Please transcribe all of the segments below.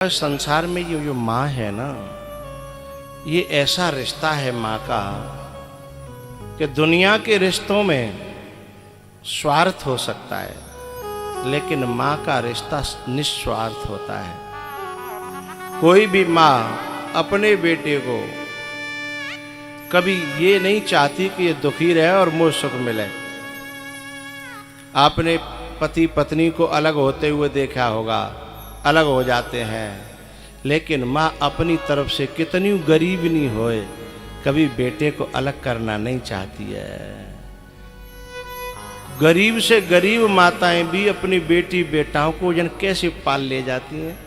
संसार में ये जो माँ है ना, ये ऐसा रिश्ता है माँ का कि दुनिया के रिश्तों में स्वार्थ हो सकता है, लेकिन माँ का रिश्ता निस्वार्थ होता है। कोई भी माँ अपने बेटे को कभी ये नहीं चाहती कि ये दुखी रहे और मुझे सुख मिले। आपने पति पत्नी को अलग होते हुए देखा होगा, अलग हो जाते हैं, लेकिन माँ अपनी तरफ से कितनी गरीब नहीं होए, कभी बेटे को अलग करना नहीं चाहती है। गरीब से गरीब माताएं भी अपनी बेटी बेटाओं को जन कैसे पाल ले जाती हैं,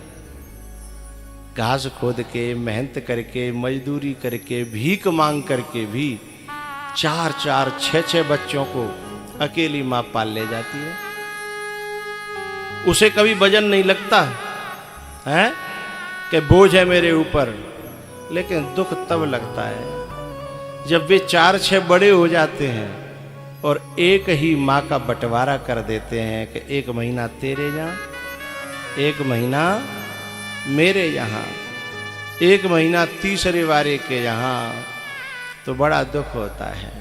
घास खोद के, मेहनत करके, मजदूरी करके, भीख मांग करके भी 4-4, 6-6 बच्चों को अकेली माँ पाल ले जाती है। उसे कभी वजन नहीं लगता है कि बोझ है मेरे ऊपर, लेकिन दुख तब लगता है जब वे 4-6 बड़े हो जाते हैं और एक ही माँ का बंटवारा कर देते हैं कि 1 महीना तेरे यहाँ, 1 महीना मेरे यहाँ, 1 महीना तीसरे वारे के यहाँ, तो बड़ा दुख होता है।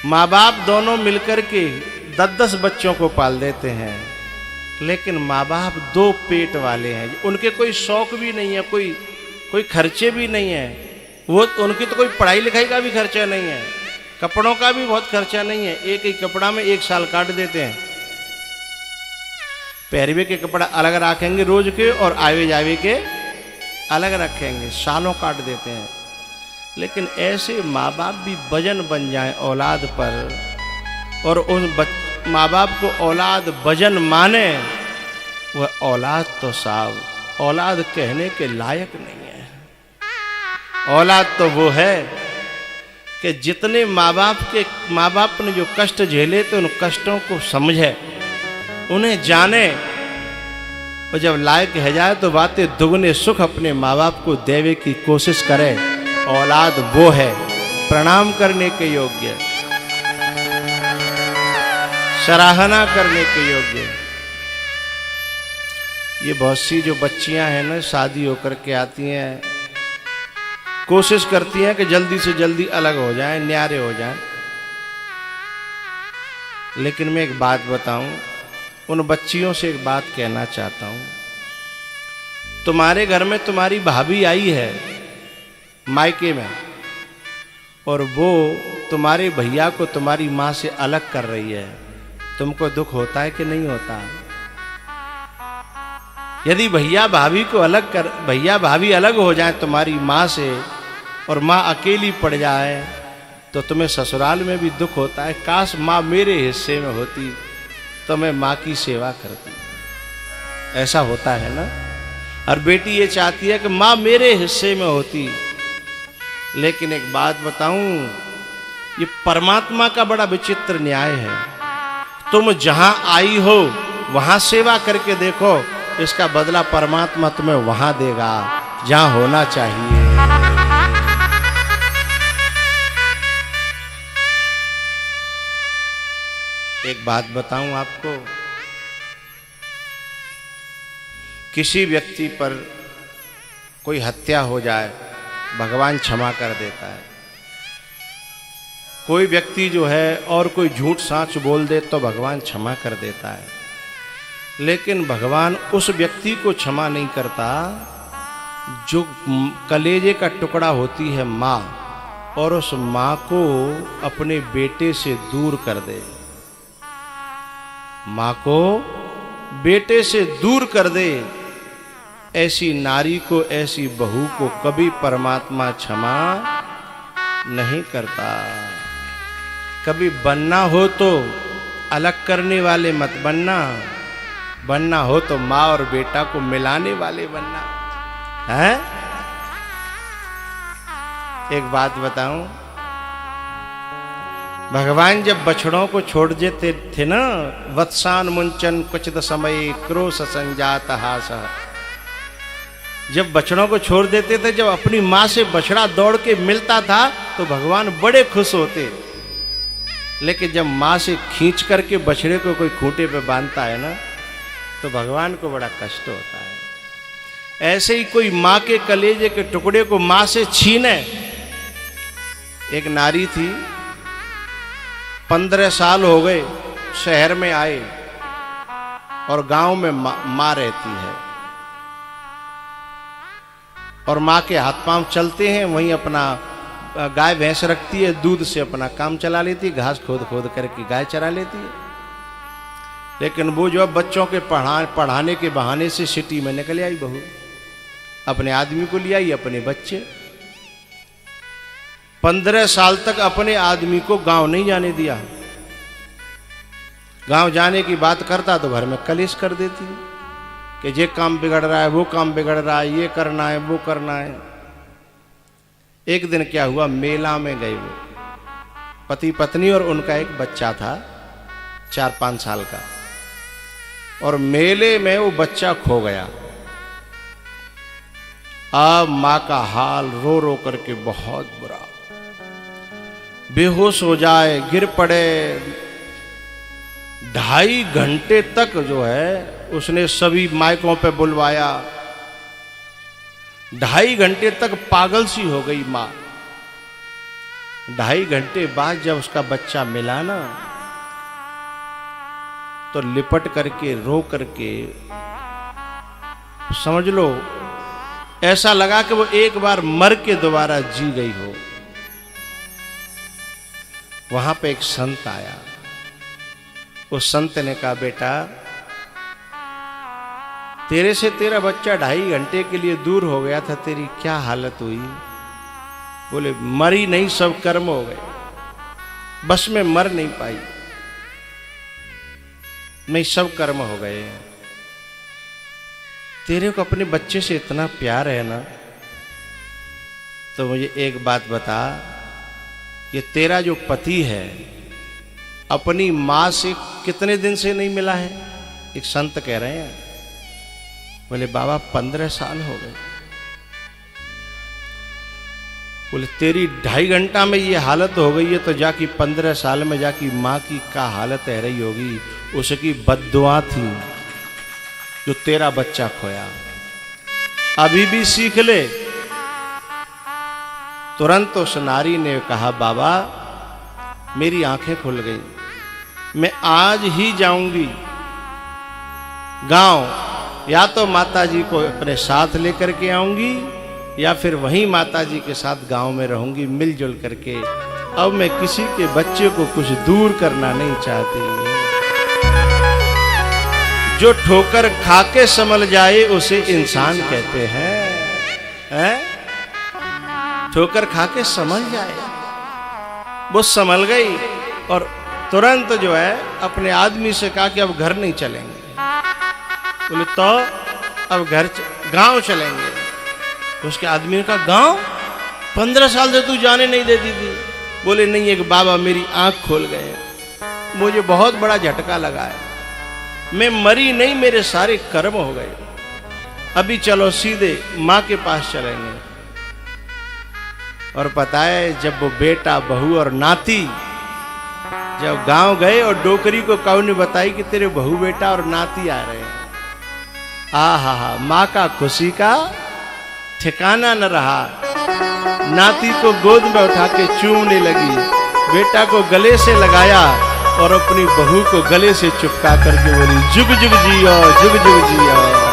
माँ बाप दोनों मिलकर के 10-10 बच्चों को पाल देते हैं, लेकिन माँ बाप 2 पेट वाले हैं, उनके कोई शौक भी नहीं है, कोई खर्चे भी नहीं है। वो उनकी तो कोई पढ़ाई लिखाई का भी खर्चा नहीं है, कपड़ों का भी बहुत खर्चा नहीं है। एक ही कपड़ा में 1 साल काट देते हैं। पहरवे के कपड़ा अलग रखेंगे रोज के, और आवे जावे के अलग रखेंगे, सालों काट देते हैं। लेकिन ऐसे माँ बाप भी वजन बन जाए औलाद पर, और उन माँ बाप को औलाद वजन माने, वह औलाद तो साहब औलाद कहने के लायक नहीं है। औलाद तो वो है कि जितने माँ बाप ने जो कष्ट झेले तो उन कष्टों को समझे, उन्हें जाने, और जब लायक है जाए तो बातें दुगने सुख अपने माँ बाप को देवे की कोशिश करे। औलाद वो है प्रणाम करने के योग्य, सराहना करने के योग्य। ये बहुत सी जो बच्चियां हैं ना, शादी होकर के आती हैं, कोशिश करती हैं कि जल्दी से जल्दी अलग हो जाएं, न्यारे हो जाएं। लेकिन मैं एक बात बताऊं, उन बच्चियों से एक बात कहना चाहता हूं। तुम्हारे घर में तुम्हारी भाभी आई है मायके में, और वो तुम्हारे भैया को तुम्हारी माँ से अलग कर रही है, तुमको दुख होता है कि नहीं होता? यदि भैया भाभी अलग हो जाए तुम्हारी माँ से, और माँ अकेली पड़ जाए, तो तुम्हें ससुराल में भी दुख होता है। काश माँ मेरे हिस्से में होती तो मैं माँ की सेवा करती। ऐसा होता है ना। और बेटी ये चाहती है कि माँ मेरे हिस्से में होती। लेकिन एक बात बताऊं, ये परमात्मा का बड़ा विचित्र न्याय है। तुम जहां आई हो वहां सेवा करके देखो, इसका बदला परमात्मा तुम्हें वहां देगा जहां होना चाहिए। एक बात बताऊं आपको, किसी व्यक्ति पर कोई हत्या हो जाए, भगवान क्षमा कर देता है। कोई व्यक्ति जो है और कोई झूठ साच बोल दे तो भगवान क्षमा कर देता है। लेकिन भगवान उस व्यक्ति को क्षमा नहीं करता जो कलेजे का टुकड़ा होती है माँ, और उस माँ को अपने बेटे से दूर कर दे। माँ को बेटे से दूर कर दे, ऐसी नारी को, ऐसी बहू को कभी परमात्मा क्षमा नहीं करता। कभी बनना हो तो अलग करने वाले मत बनना हो तो माँ और बेटा को मिलाने वाले बनना है। एक बात बताऊं, भगवान जब बछड़ों को छोड़ देते थे ना, वत्सान मुंचन कुचित समय क्रोश संजात हास, जब बछड़ों को छोड़ देते थे, जब अपनी माँ से बछड़ा दौड़ के मिलता था तो भगवान बड़े खुश होते। लेकिन जब माँ से खींच करके बछड़े को कोई खूंटे पे बांधता है ना, तो भगवान को बड़ा कष्ट होता है। ऐसे ही कोई माँ के कलेजे के टुकड़े को माँ से छीने। एक नारी थी, 15 साल हो गए शहर में आए और गांव में माँ रहती है और माँ के हाथ पांव चलते हैं, वहीं अपना गाय भैंस रखती है, दूध से अपना काम चला लेती है, घास खोद खोद करके गाय चरा लेती है। लेकिन वो जो बच्चों के पढ़ाने के बहाने से सिटी में निकल आई बहू, अपने आदमी को ले आई, अपने बच्चे। 15 साल तक अपने आदमी को गांव नहीं जाने दिया। गांव जाने की बात करता तो घर में कलेश कर देती कि ये काम बिगड़ रहा है, वो काम बिगड़ रहा है, ये करना है, वो करना है। एक दिन क्या हुआ, मेला में गए वो पति पत्नी और उनका एक बच्चा था 4-5 साल का, और मेले में वो बच्चा खो गया। अब माँ का हाल रो रो करके बहुत बुरा, बेहोश हो जाए, गिर पड़े। 2.5 घंटे तक जो है उसने सभी मायकों पे बुलवाया। 2.5 घंटे तक पागल सी हो गई माँ। 2.5 घंटे बाद जब उसका बच्चा मिला ना, तो लिपट करके रो करके, समझ लो ऐसा लगा कि वो एक बार मर के दोबारा जी गई हो। वहां पे एक संत आया। उस संत ने कहा, बेटा तेरे से तेरा बच्चा 2.5 घंटे के लिए दूर हो गया था, तेरी क्या हालत हुई? बोले, मरी नहीं, सब कर्म हो गए, बस में मर नहीं पाई, नहीं सब कर्म हो गए। तेरे को अपने बच्चे से इतना प्यार है ना, तो मुझे एक बात बता, कि तेरा जो पति है अपनी माँ से कितने दिन से नहीं मिला है? एक संत कह रहे हैं। बोले, बाबा 15 साल हो गए। बोले, तेरी 2.5 घंटा में ये हालत हो गई है, तो जाकी 15 साल में जाकी माँ की क्या हालत रह रही होगी। उसकी बद्दुआ थी जो तेरा बच्चा खोया। अभी भी सीख ले। तुरंत उस नारी ने कहा, बाबा मेरी आंखें खुल गई, मैं आज ही जाऊंगी गांव, या तो माताजी को अपने साथ लेकर के आऊंगी या फिर वहीं माताजी के साथ गांव में रहूंगी मिलजुल करके। अब मैं किसी के बच्चे को कुछ दूर करना नहीं चाहती। जो ठोकर खा के संभल जाए उसे इंसान कहते हैं? ठोकर खा के संभल जाए, वो संभल गई और तुरंत जो है अपने आदमी से कहा कि अब घर नहीं चलेंगे। बोले, तो अब गांव चलेंगे। तो उसके आदमी ने कहा, गांव? 15 साल से तू जाने नहीं देती थी। बोले, नहीं, एक बाबा मेरी आंख खोल गए, मुझे बहुत बड़ा झटका लगा है, मैं मरी नहीं, मेरे सारे कर्म हो गए। अभी चलो सीधे माँ के पास चलेंगे। और पता है, जब वो बेटा बहू और नाती जब गांव गए और डोकरी को काऊ ने बताई कि तेरे बहू बेटा और नाती आ रहे हैं, आहा, माँ का खुशी का ठिकाना न रहा। नाती को गोद में उठा के चूमने लगी, बेटा को गले से लगाया और अपनी बहू को गले से चिपका करके बोली, जुग जुग जियो, जुग जुग जियो।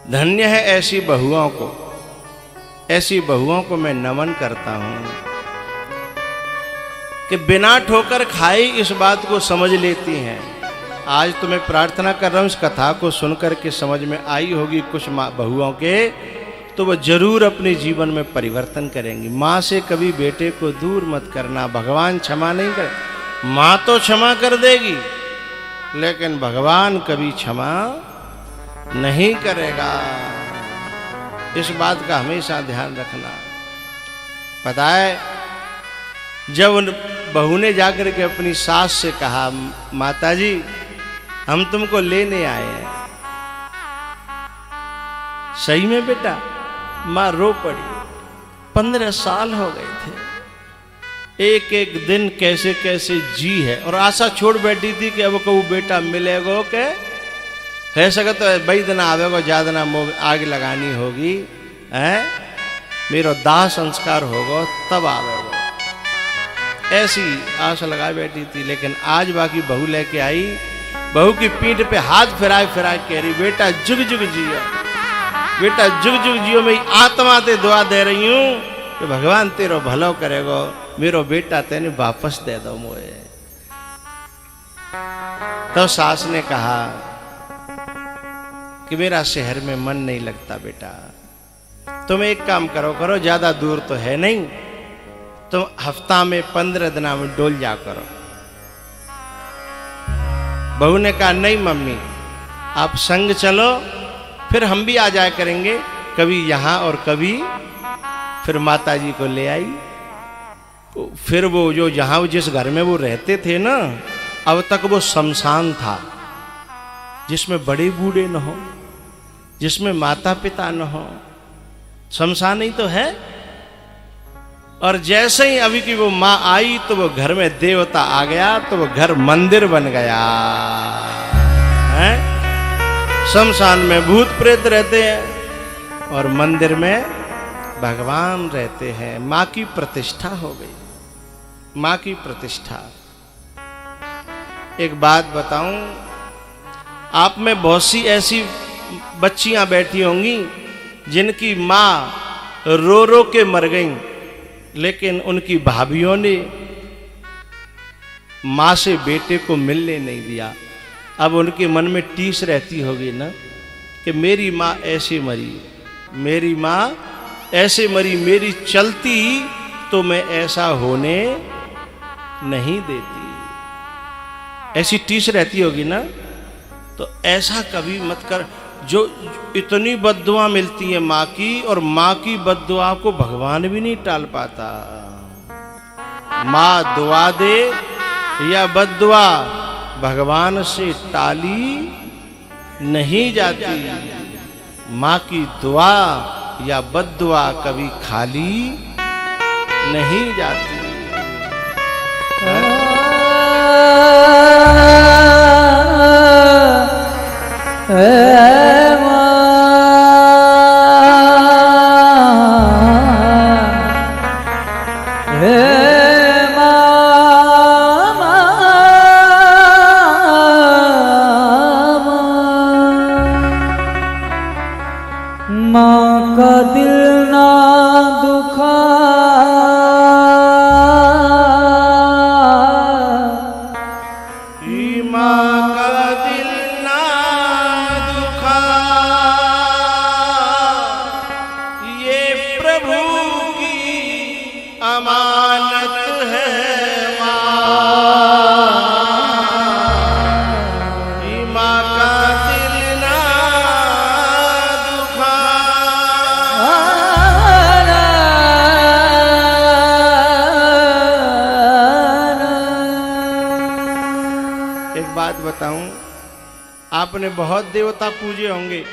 धन्य है ऐसी बहुओं को, ऐसी बहुओं को मैं नमन करता हूं कि बिना ठोकर खाए इस बात को समझ लेती हैं। आज तो मैं प्रार्थना कर रहा हूं, इस कथा को सुनकर के समझ में आई होगी कुछ बहुओं के, तो वह जरूर अपने जीवन में परिवर्तन करेंगी। माँ से कभी बेटे को दूर मत करना, भगवान क्षमा नहीं करे। माँ तो क्षमा कर देगी, लेकिन भगवान कभी क्षमा नहीं करेगा। इस बात का हमेशा ध्यान रखना। पता है, जब उन बहू ने जाकर के अपनी सास से कहा, माताजी हम तुमको लेने आए हैं। सही में बेटा? मां रो पड़ी। 15 साल हो गए थे, एक एक दिन कैसे कैसे जी है, और आशा छोड़ बैठी थी कि अब को बेटा मिलेगो के है सके तो बई दिन आवेगो, ज्यादा ना आग लगानी होगी है, मेरो दाह संस्कार होगा तब आवेगो, ऐसी आशा लगा बैठी थी। लेकिन आज बाकी बहू लेके आई, बहू की पीठ पे हाथ फिराए फिराए कह रही बेटा जुग जुग जियो, बेटा जुग जुग जियो, मैं आत्मा ते दुआ दे रही हूं कि भगवान तेरो भलो करेगो, मेरो बेटा तेने वापस दे दो मोए। तो सास ने कहा कि मेरा शहर में मन नहीं लगता बेटा, तुम एक काम करो, ज्यादा दूर तो है नहीं, तुम हफ्ता में 15 दिन में डोल जा करो। बहू ने कहा नहीं मम्मी आप संग चलो, फिर हम भी आ जाया करेंगे, कभी यहां और कभी। फिर माता जी को ले आई, फिर वो जो जहां जिस घर में वो रहते थे ना, अब तक वो शमशान था, जिसमें बड़े बूढ़े न हो, जिसमें माता पिता न हो, शमशान ही तो है। और जैसे ही अभी की वो माँ आई तो वो घर में देवता आ गया, तो वो घर मंदिर बन गया है। शमशान में भूत प्रेत रहते हैं और मंदिर में भगवान रहते हैं। माँ की प्रतिष्ठा हो गई, माँ की प्रतिष्ठा। एक बात बताऊं, आप में बहुत सी ऐसी बच्चियां बैठी होंगी जिनकी माँ रो रो के मर गईं, लेकिन उनकी भाभियों ने माँ से बेटे को मिलने नहीं दिया। अब उनके मन में टीस रहती होगी ना कि मेरी माँ ऐसे मरी, मेरी माँ ऐसे मरी, मेरी चलती तो मैं ऐसा होने नहीं देती, ऐसी टीस रहती होगी ना। तो ऐसा कभी मत कर। जो इतनी बद्दुआ मिलती है माँ की, और माँ की बद्दुआ को भगवान भी नहीं टाल पाता। माँ दुआ दे या बद्दुआ भगवान से टाली नहीं जाती। माँ की दुआ या बद्दुआ कभी खाली नहीं जाती। माँ का दिल ना दुखा, माँ का दिल ना दुखा, ये प्रभु की अमानत है माँ का दिल ना दुखा। एक बात बताऊं, आपने बहुत देवता पूजे होंगे,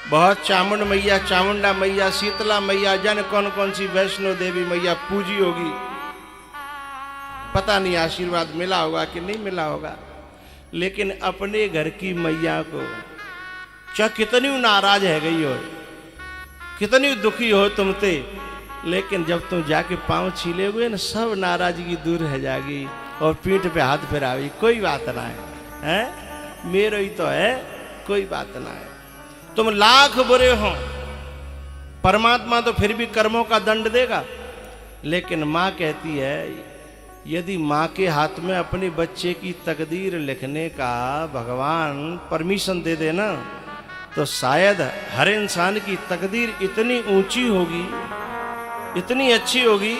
बहुत चामुंड मैया, चामुंडा मैया, शीतला मैया, जन कौन कौन सी वैष्णो देवी मैया पूजी होगी। पता नहीं आशीर्वाद मिला होगा कि नहीं मिला होगा, लेकिन अपने घर की मैया को चाहे कितनी नाराज है गई हो, कितनी दुखी हो तुमसे, लेकिन जब तुम जाके पाँव छीले हुए ना, सब नाराजगी दूर रह जाएगी और पीठ पे हाथ फिरावी, कोई बात ना है, मेरो ही तो है, कोई बात ना है। तुम लाख बुरे हो, परमात्मा तो फिर भी कर्मों का दंड देगा। लेकिन माँ कहती है यदि माँ के हाथ में अपने बच्चे की तकदीर लिखने का भगवान परमिशन दे देना, तो शायद हर इंसान की तकदीर इतनी ऊंची होगी, इतनी अच्छी होगी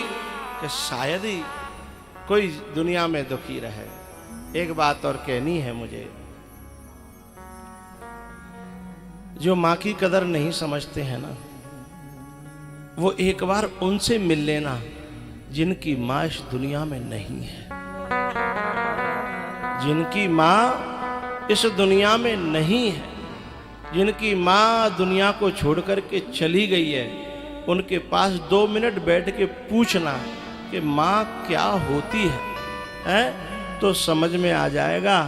कि शायद ही कोई दुनिया में दुखी रहे। एक बात और कहनी है मुझे, जो माँ की कदर नहीं समझते हैं ना, वो एक बार उनसे मिल लेना जिनकी माँ इस दुनिया में नहीं है। जिनकी माँ इस दुनिया में नहीं है, जिनकी माँ दुनिया को छोड़ कर के चली गई है, उनके पास 2 मिनट बैठ के पूछना कि माँ क्या होती है, तो समझ में आ जाएगा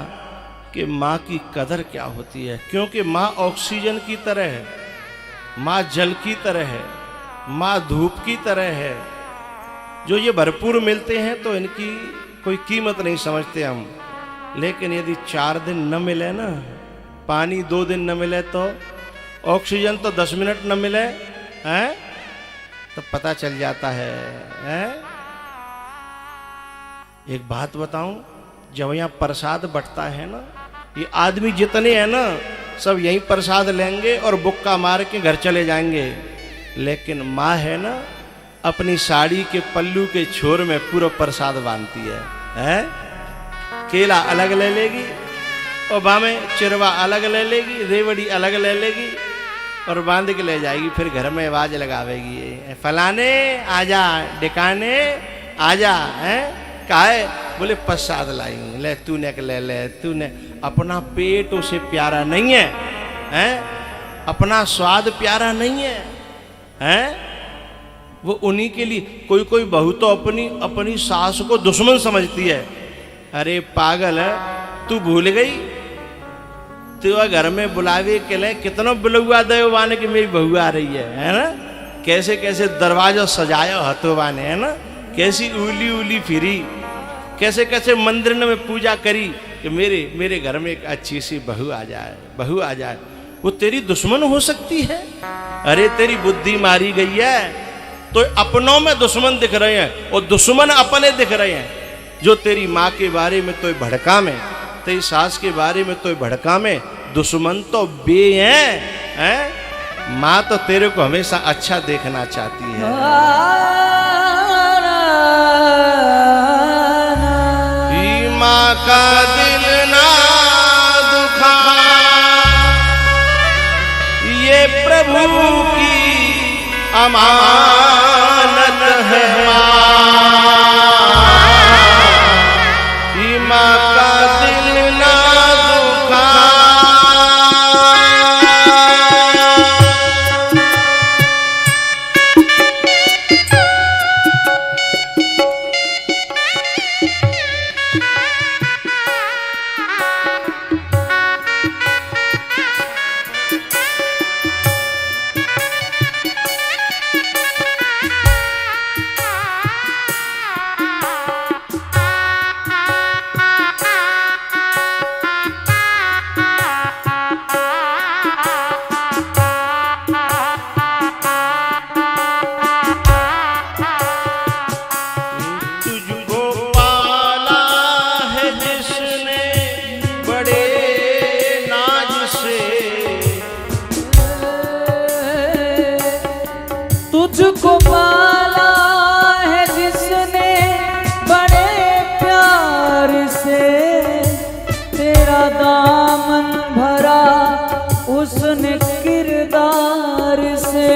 कि माँ की कदर क्या होती है। क्योंकि माँ ऑक्सीजन की तरह है, माँ जल की तरह है, माँ धूप की तरह है। जो ये भरपूर मिलते हैं तो इनकी कोई कीमत नहीं समझते हम, लेकिन यदि 4 दिन न मिले ना, पानी 2 दिन न मिले, तो ऑक्सीजन तो 10 मिनट न मिले, हैं, तो पता चल जाता है, हैं? एक बात बताऊं, जब यहाँ प्रसाद बंटता है ना, ये आदमी जितने हैं ना सब यहीं प्रसाद लेंगे और बुक्का मार के घर चले जाएंगे, लेकिन माँ है ना, अपनी साड़ी के पल्लू के छोर में पूरा प्रसाद बांधती है, हैं? केला अलग ले लेगी और बामे चिरवा अलग ले लेगी, रेवड़ी अलग ले लेगी और बांध के ले जाएगी। फिर घर में आवाज लगावेगी, फलाने आजा, डिकाने आजा, हैं? काहे? बोले प्रसाद लाई, ले तूने ले ले, तूने। अपना पेट उसे प्यारा नहीं है, हैं? अपना स्वाद प्यारा नहीं है, हैं? वो उन्हीं के लिए। कोई कोई बहू तो अपनी सास को दुश्मन समझती है। अरे पागल है, तू भूल गई तो घर में बुलावे के लिए कितना बुलवा दे वाने की मेरी बहू आ रही है ना? कैसे कैसे दरवाजा सजाया हाथों वाने, है ना? कैसी उली उली फिरी, कैसे कैसे मंदिर में पूजा करी कि मेरे घर में एक अच्छी सी बहू आ जाए, बहू आ जाए। वो तेरी दुश्मन हो सकती है? अरे तेरी बुद्धि मारी गई है तो अपनों में दुश्मन दिख रहे हैं और दुश्मन अपने दिख रहे हैं। जो तेरी माँ के बारे में तो भड़का में, तेरी सास के बारे में तो भड़का में, दुश्मन तो बे हैं? माँ तो तेरे को हमेशा अच्छा देखना चाहती है। माँ का दिल ना दुखा, ये प्रभु की अमानत है। माँ का दिल ना दुखा, तुझको पाला है जिसने बड़े प्यार से, तेरा दामन भरा उसने किरदार से।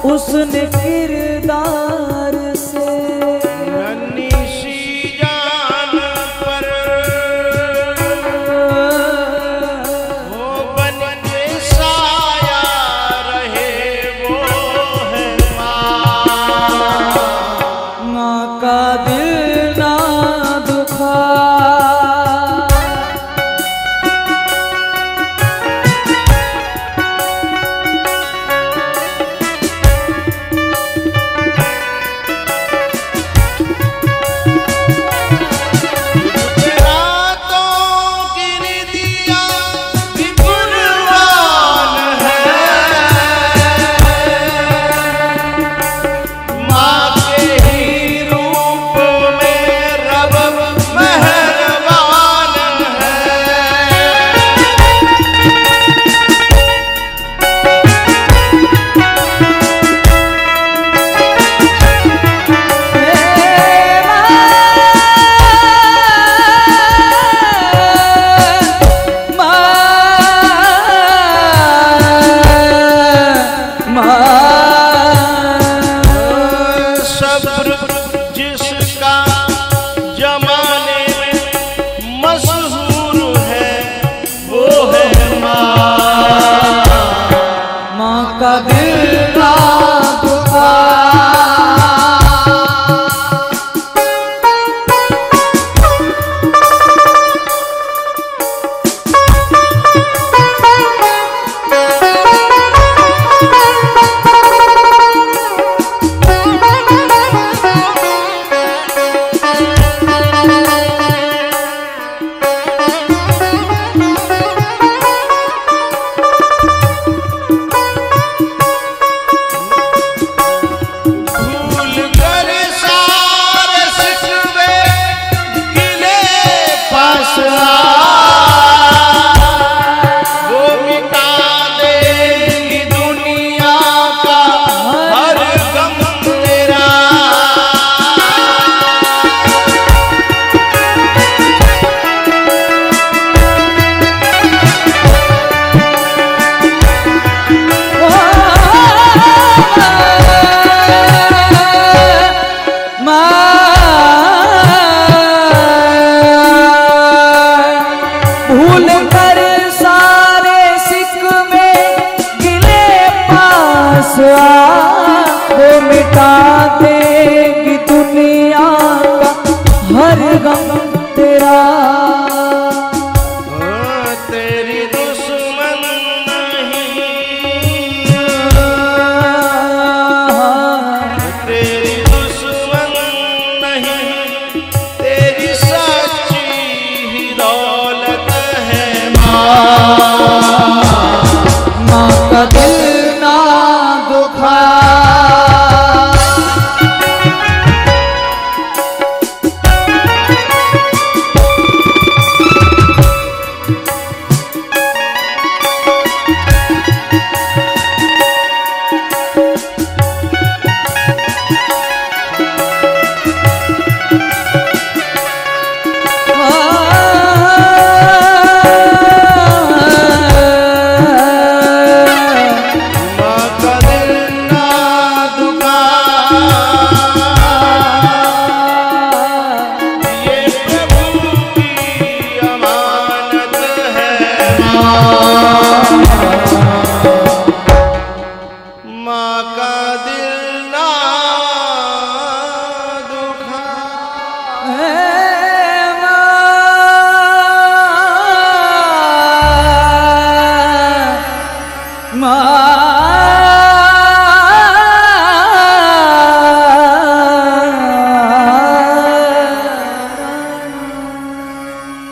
उसने किरदार से नन्ही सी जान पर वो बन के साया रहे, वो है माँ का दिल ना दुखा।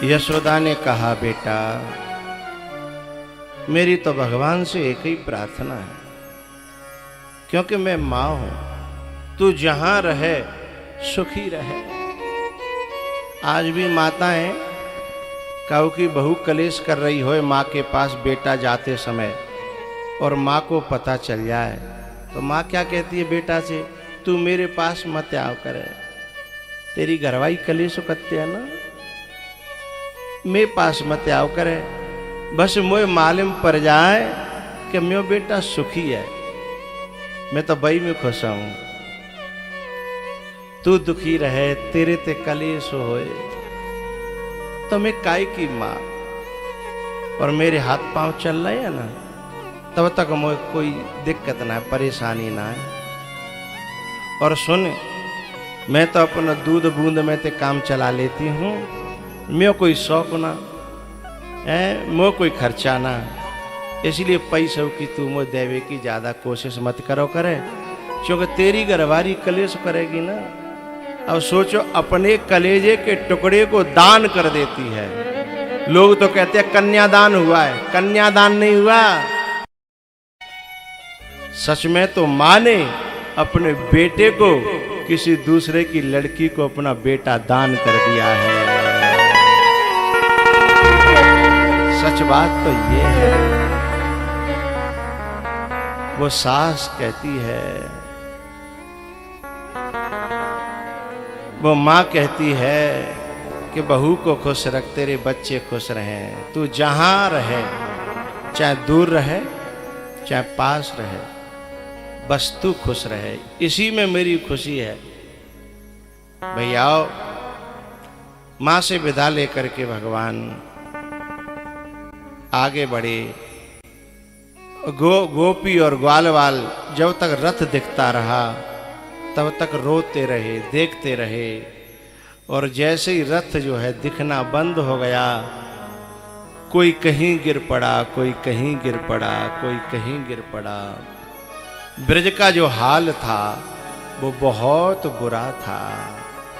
यशोदा ने कहा, बेटा मेरी तो भगवान से एक ही प्रार्थना है, क्योंकि मैं माँ हूं, तू जहां रहे सुखी रहे। आज भी माताएं काऊ की बहू कलेश कर रही हो माँ के पास बेटा जाते समय और माँ को पता चल जाए तो माँ क्या कहती है बेटा से, तू मेरे पास मत आओ करे, तेरी घरवाई कलेश करते है ना, मेरे पास मत आओ करे, बस मोए मालूम पड़ जाए कि मेरो बेटा सुखी है, मैं तो बई में खुश हूं, तू दुखी रहे, तेरे ते कलेश होए तो मैं काय की माँ, और मेरे हाथ पांव चल रहे हैं ना, तब तक मुझे कोई दिक्कत ना है, परेशानी ना है। और सुन, मैं तो अपना दूध बूंद में ते काम चला लेती हूँ, मैं कोई शौक ना है, मैं कोई खर्चा ना, इसलिए पैसों की तू मुझे देवे की ज़्यादा कोशिश मत करो करे, क्योंकि तेरी घरवारी कलेश करेगी ना। अब सोचो, अपने कलेजे के टुकड़े को दान कर देती है। लोग तो कहते हैं कन्यादान हुआ है, कन्यादान नहीं हुआ। सच में तो माँ ने अपने बेटे को किसी दूसरे की लड़की को अपना बेटा दान कर दिया है। सच बात तो ये है। वो सास कहती है, वो माँ कहती है कि बहू को खुश रख, तेरे बच्चे खुश रहें, तू जहां रहे, चाहे दूर रहे चाहे पास रहे, बस तू खुश रहे, इसी में मेरी खुशी है। भैया माँ से विदा लेकर के भगवान आगे बढ़े। गोपी और ग्वालवाल जब तक रथ दिखता रहा तब तक रोते रहे, देखते रहे, और जैसे ही रथ जो है दिखना बंद हो गया, कोई कहीं गिर पड़ा, कोई कहीं गिर पड़ा, कोई कहीं गिर पड़ा। ब्रज का जो हाल था वो बहुत बुरा था।